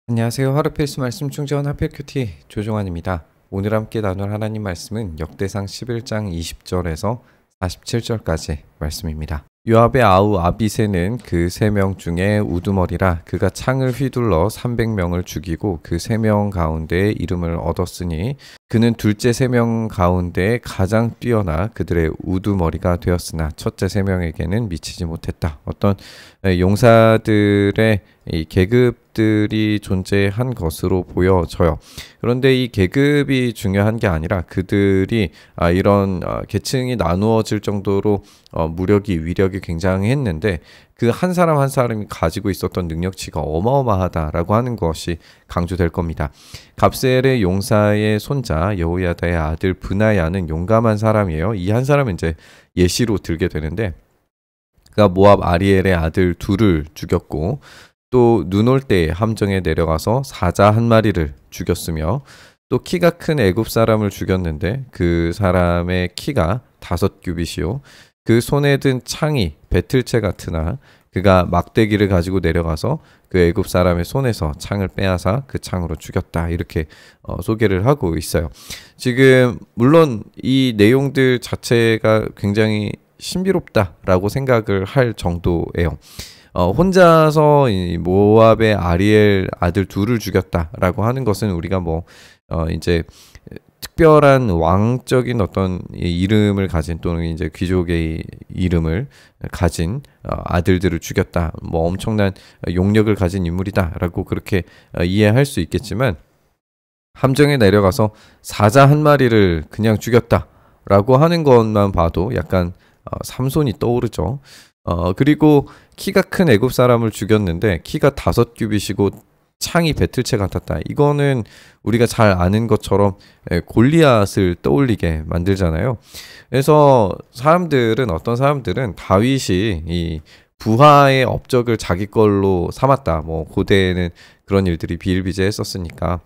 안녕하세요. 하루 필수 말씀 충전 하필 큐티 조종환입니다. 오늘 함께 나눌 하나님 말씀은 역대상 11장 20절에서 47절까지 말씀입니다. 요압의 아우 아비새는 그 3명 중에 우두머리라. 그가 창을 휘둘러 300명을 죽이고 그 3명 가운데 이름을 얻었으니 그는 둘째 3명 가운데 가장 뛰어나 그들의 우두머리가 되었으나 첫째 3명에게는 미치지 못했다. 어떤 용사들의 이 계급들이 존재한 것으로 보여져요. 그런데 이 계급이 중요한 게 아니라 그들이 이런 계층이 나누어질 정도로 무력이 위력이 굉장했는데 그 한 사람 한 사람이 가지고 있었던 능력치가 어마어마하다라고 하는 것이 강조될 겁니다. 갑셀의 용사의 손자 여호야다의 아들 브나야는 용감한 사람이에요. 이 한 사람은 이제 예시로 들게 되는데 그가 모압 아리엘의 아들 둘을 죽였고 또 눈 올 때 함정에 내려가서 사자 한 마리를 죽였으며 또 키가 큰 애굽 사람을 죽였는데 그 사람의 키가 5규빗이요 그 손에 든 창이 배틀채 같으나 그가 막대기를 가지고 내려가서 그 애굽 사람의 손에서 창을 빼앗아 그 창으로 죽였다. 이렇게 소개를 하고 있어요. 지금 물론 이 내용들 자체가 굉장히 신비롭다라고 생각을 할 정도예요. 혼자서 이 모압의 아리엘 아들 둘을 죽였다라고 하는 것은 우리가 이제 특별한 왕적인 어떤 이름을 가진 또는 이제 귀족의 이름을 가진 아들들을 죽였다. 엄청난 용력을 가진 인물이다라고 그렇게 이해할 수 있겠지만 함정에 내려가서 사자 한 마리를 그냥 죽였다라고 하는 것만 봐도 약간 삼손이 떠오르죠. 그리고 키가 큰 애굽 사람을 죽였는데 키가 5규빗이고 창이 배틀채 같았다. 이거는 우리가 잘 아는 것처럼 골리앗을 떠올리게 만들잖아요. 그래서 어떤 사람들은 다윗이 이 부하의 업적을 자기 걸로 삼았다. 고대에는 그런 일들이 비일비재했었으니까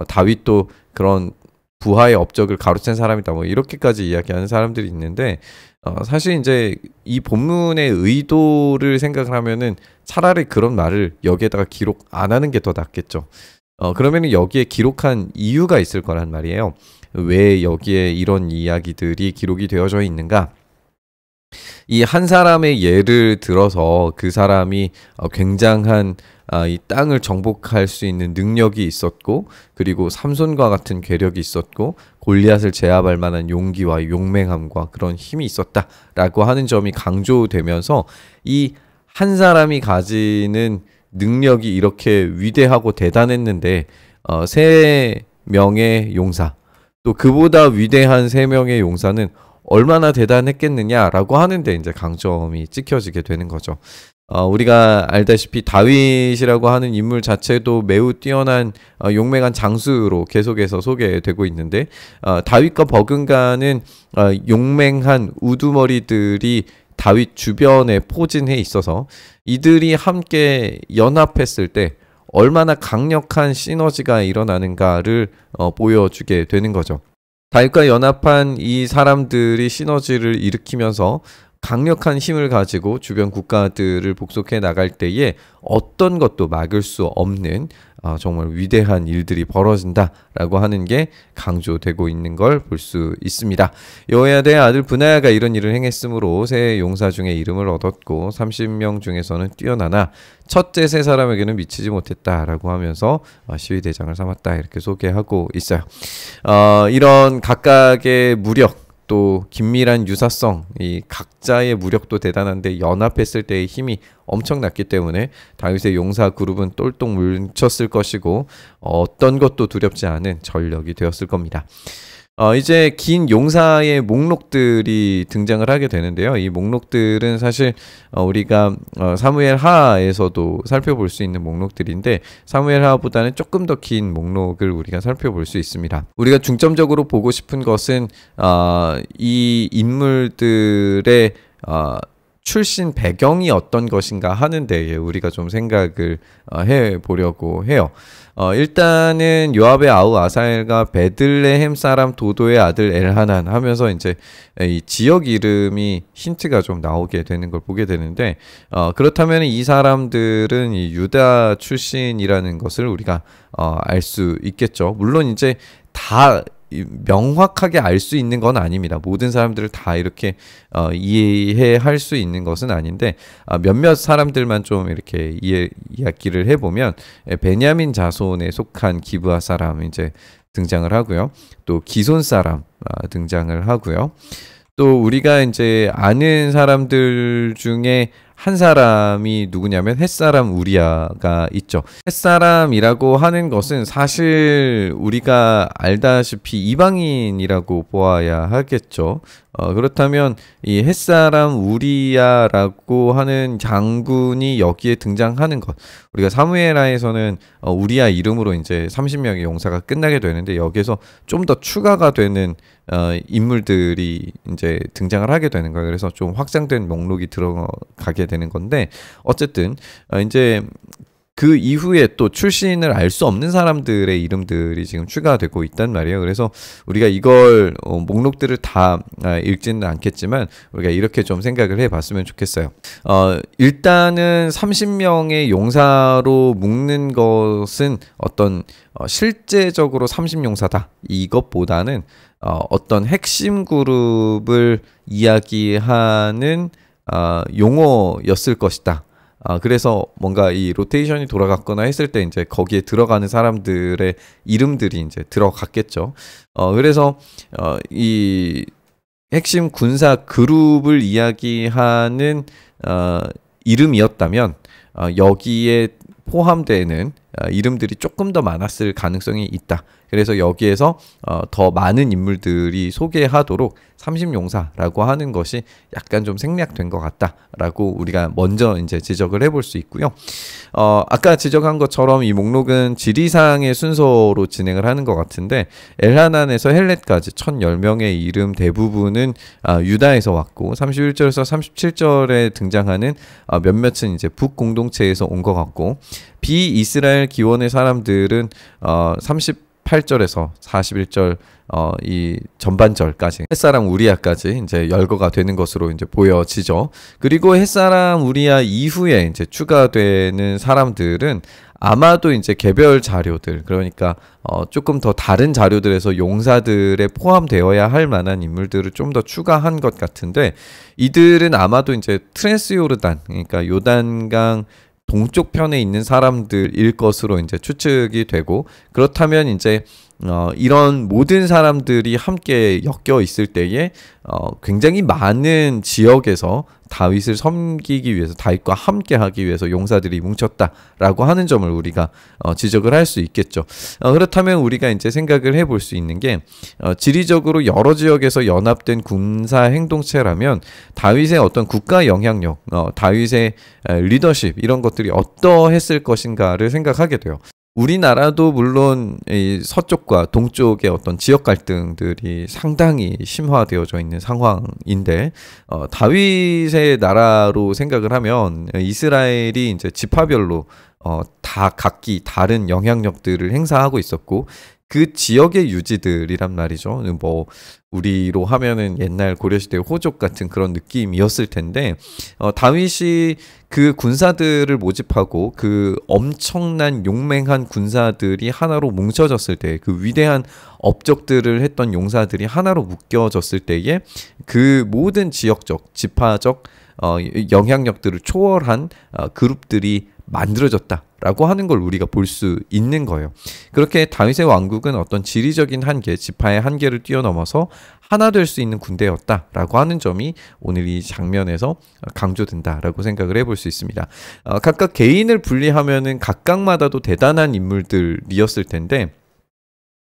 다윗도 그런 부하의 업적을 가로챈 사람이다. 이렇게까지 이야기하는 사람들이 있는데 사실 이제 이 본문의 의도를 생각을 하면은 차라리 그런 말을 여기에다가 기록 안 하는 게 더 낫겠죠. 그러면은 여기에 기록한 이유가 있을 거란 말이에요. 왜 여기에 이런 이야기들이 기록이 되어져 있는가? 이 한 사람의 예를 들어서 그 사람이 굉장한 이 땅을 정복할 수 있는 능력이 있었고 그리고 삼손과 같은 괴력이 있었고 골리앗을 제압할 만한 용기와 용맹함과 그런 힘이 있었다라고 하는 점이 강조되면서 이 한 사람이 가지는 능력이 이렇게 위대하고 대단했는데 3명의 용사 또 그보다 위대한 3명의 용사는 얼마나 대단했겠느냐라고 하는데 이제 강점이 찍혀지게 되는 거죠. 우리가 알다시피 다윗이라고 하는 인물 자체도 매우 뛰어난 용맹한 장수로 계속해서 소개되고 있는데 다윗과 버금가는 용맹한 우두머리들이 다윗 주변에 포진해 있어서 이들이 함께 연합했을 때 얼마나 강력한 시너지가 일어나는가를 보여주게 되는 거죠. 다윗과 연합한 이 사람들이 시너지를 일으키면서 강력한 힘을 가지고 주변 국가들을 복속해 나갈 때에 어떤 것도 막을 수 없는 정말 위대한 일들이 벌어진다라고 하는 게 강조되고 있는 걸 볼 수 있습니다. 여호야다의 아들 브나야가 이런 일을 행했으므로 세 용사 중에 이름을 얻었고 30명 중에서는 뛰어나나 첫째 3사람에게는 미치지 못했다라고 하면서 시위대장을 삼았다 이렇게 소개하고 있어요. 이런 각각의 무력 또 긴밀한 유사성, 이 각자의 무력도 대단한데 연합했을 때의 힘이 엄청났기 때문에 다윗의 용사 그룹은 똘똘 뭉쳤을 것이고 어떤 것도 두렵지 않은 전력이 되었을 겁니다. 이제 긴 용사의 목록들이 등장을 하게 되는데요. 이 목록들은 사실 우리가 사무엘 하에서도 살펴볼 수 있는 목록들인데 사무엘 하보다는 조금 더 긴 목록을 우리가 살펴볼 수 있습니다. 우리가 중점적으로 보고 싶은 것은 이 인물들의 출신 배경이 어떤 것인가 하는 데에 우리가 좀 생각을 해 보려고 해요. 일단은 요압의 아우 아사엘과 베들레헴 사람 도도의 아들 엘하난 하면서 이제 이 지역 이름이 힌트가 좀 나오게 되는 걸 보게 되는데, 그렇다면 이 사람들은 이 유다 출신이라는 것을 우리가 알 수 있겠죠. 물론 이제 다 명확하게 알 수 있는 건 아닙니다. 모든 사람들을 다 이렇게 이해할 수 있는 것은 아닌데, 몇몇 사람들만 좀 이렇게 이야기를 해보면, 베냐민 자손에 속한 기브아 사람 이제 등장을 하고요. 또 기손 사람 등장을 하고요. 또 우리가 이제 아는 사람들 중에 한 사람이 누구냐면 햇사람 우리아가 있죠. 햇사람이라고 하는 것은 사실 우리가 알다시피 이방인이라고 보아야 하겠죠. 그렇다면 이 햇사람 우리아라고 하는 장군이 여기에 등장하는 것, 우리가 사무엘하에서는 우리아 이름으로 이제 30명의 용사가 끝나게 되는데, 여기에서 좀 더 추가가 되는 인물들이 이제 등장을 하게 되는 거예요. 그래서 좀 확장된 목록이 들어가게 되는 건데, 어쨌든 이제 그 이후에 또 출신을 알 수 없는 사람들의 이름들이 지금 추가되고 있단 말이에요. 그래서 우리가 이걸 목록들을 다 읽지는 않겠지만 우리가 이렇게 좀 생각을 해봤으면 좋겠어요. 일단은 30명의 용사로 묶는 것은 어떤 실제적으로 30용사다 이것보다는 어떤 핵심 그룹을 이야기하는 용어였을 것이다. 그래서 뭔가 이 로테이션이 돌아갔거나 했을 때 이제 거기에 들어가는 사람들의 이름들이 이제 들어갔겠죠. 그래서 이 핵심 군사 그룹을 이야기하는 이름이었다면 여기에 포함되는 이름들이 조금 더 많았을 가능성이 있다. 그래서 여기에서 더 많은 인물들이 소개하도록 30용사라고 하는 것이 약간 좀 생략된 것 같다라고 우리가 먼저 이제 지적을 해볼 수 있고요. 아까 지적한 것처럼 이 목록은 지리상의 순서로 진행을 하는 것 같은데, 엘하난에서 헬렛까지 1010명의 이름 대부분은 유다에서 왔고, 31절에서 37절에 등장하는 몇몇은 이제 북공동체에서 온 것 같고, 비이스라엘 기원의 사람들은 38절에서 41절 이 전반절까지 햇사람 우리아까지 이제 열거가 되는 것으로 이제 보여지죠. 그리고 햇사람 우리아 이후에 이제 추가되는 사람들은 아마도 이제 개별 자료들, 그러니까 조금 더 다른 자료들에서 용사들에 포함되어야 할 만한 인물들을 좀 더 추가한 것 같은데, 이들은 아마도 이제 트랜스요르단, 그러니까 요단강 동쪽 편에 있는 사람들일 것으로 이제 추측이 되고, 그렇다면 이제 이런 모든 사람들이 함께 엮여 있을 때에 굉장히 많은 지역에서 다윗을 섬기기 위해서, 다윗과 함께 하기 위해서 용사들이 뭉쳤다라고 하는 점을 우리가 지적을 할 수 있겠죠. 그렇다면 우리가 이제 생각을 해볼 수 있는 게, 지리적으로 여러 지역에서 연합된 군사 행동체라면 다윗의 어떤 국가 영향력, 다윗의 리더십 이런 것들이 어떠했을 것인가를 생각하게 돼요. 우리나라도 물론 이 서쪽과 동쪽의 어떤 지역 갈등들이 상당히 심화되어져 있는 상황인데, 다윗의 나라로 생각을 하면 이스라엘이 이제 지파별로 다 각기 다른 영향력들을 행사하고 있었고, 그 지역의 유지들이란 말이죠. 뭐 우리로 하면은 옛날 고려시대 호족 같은 그런 느낌이었을 텐데, 다윗이 그 군사들을 모집하고 그 엄청난 용맹한 군사들이 하나로 뭉쳐졌을 때, 그 위대한 업적들을 했던 용사들이 하나로 묶여졌을 때에 그 모든 지역적, 지파적 영향력들을 초월한 그룹들이 만들어졌다라고 하는 걸 우리가 볼 수 있는 거예요. 그렇게 다윗의 왕국은 어떤 지리적인 한계, 지파의 한계를 뛰어넘어서 하나 될 수 있는 군대였다라고 하는 점이 오늘 이 장면에서 강조된다라고 생각을 해볼 수 있습니다. 각각 개인을 분리하면은 각각마다도 대단한 인물들이었을 텐데,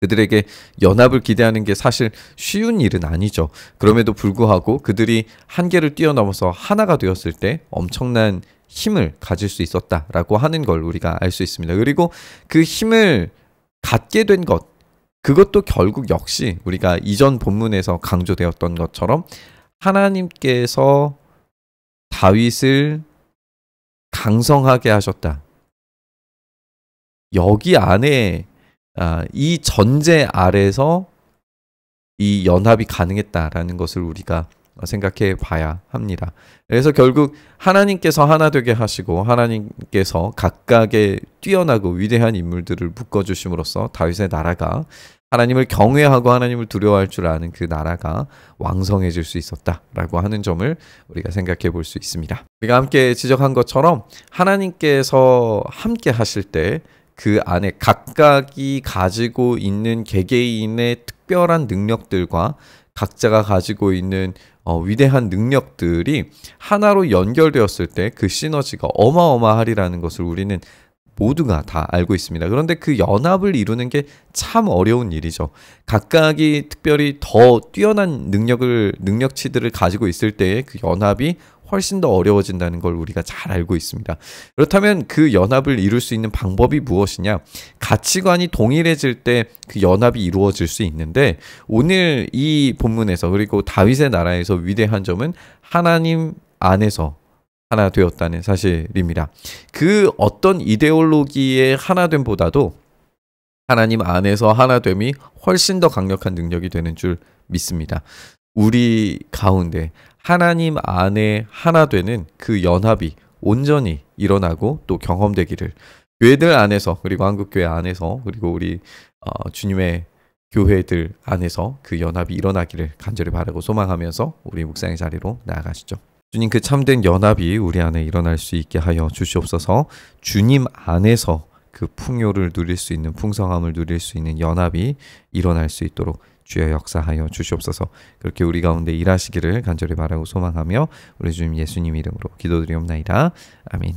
그들에게 연합을 기대하는 게 사실 쉬운 일은 아니죠. 그럼에도 불구하고 그들이 한계를 뛰어넘어서 하나가 되었을 때 엄청난 힘을 가질 수 있었다라고 하는 걸 우리가 알 수 있습니다. 그리고 그 힘을 갖게 된 것, 그것도 결국 역시 우리가 이전 본문에서 강조되었던 것처럼 하나님께서 다윗을 강성하게 하셨다. 여기 안에 이 전제 아래서 이 연합이 가능했다라는 것을 우리가 생각해 봐야 합니다. 그래서 결국 하나님께서 하나 되게 하시고 하나님께서 각각의 뛰어나고 위대한 인물들을 묶어주심으로써 다윗의 나라가 하나님을 경외하고 하나님을 두려워할 줄 아는 그 나라가 왕성해질 수 있었다라고 하는 점을 우리가 생각해 볼 수 있습니다. 우리가 함께 지적한 것처럼 하나님께서 함께 하실 때 그 안에 각각이 가지고 있는 개개인의 특별한 능력들과 각자가 가지고 있는 위대한 능력들이 하나로 연결되었을 때 그 시너지가 어마어마하리라는 것을 우리는 모두가 다 알고 있습니다. 그런데 그 연합을 이루는 게 참 어려운 일이죠. 각각이 특별히 더 뛰어난 능력치들을 가지고 있을 때의 그 연합이 훨씬 더 어려워진다는 걸 우리가 잘 알고 있습니다. 그렇다면 그 연합을 이룰 수 있는 방법이 무엇이냐? 가치관이 동일해질 때 그 연합이 이루어질 수 있는데 오늘 이 본문에서 그리고 다윗의 나라에서 위대한 점은 하나님 안에서 하나 되었다는 사실입니다. 그 어떤 이데올로기의 하나됨보다도 하나님 안에서 하나됨이 훨씬 더 강력한 능력이 되는 줄 믿습니다. 우리 가운데 하나님 안에 하나 되는 그 연합이 온전히 일어나고 또 경험되기를 교회들 안에서 그리고 한국교회 안에서 그리고 우리 주님의 교회들 안에서 그 연합이 일어나기를 간절히 바라고 소망하면서 우리 묵상의 자리로 나아가시죠. 주님 그 참된 연합이 우리 안에 일어날 수 있게 하여 주시옵소서. 주님 안에서 그 풍요를 누릴 수 있는 풍성함을 누릴 수 있는 연합이 일어날 수 있도록 주여 역사하여 주시옵소서. 그렇게 우리 가운데 일하시기를 간절히 바라고 소망하며 우리 주님 예수님 이름으로 기도드리옵나이다. 아멘.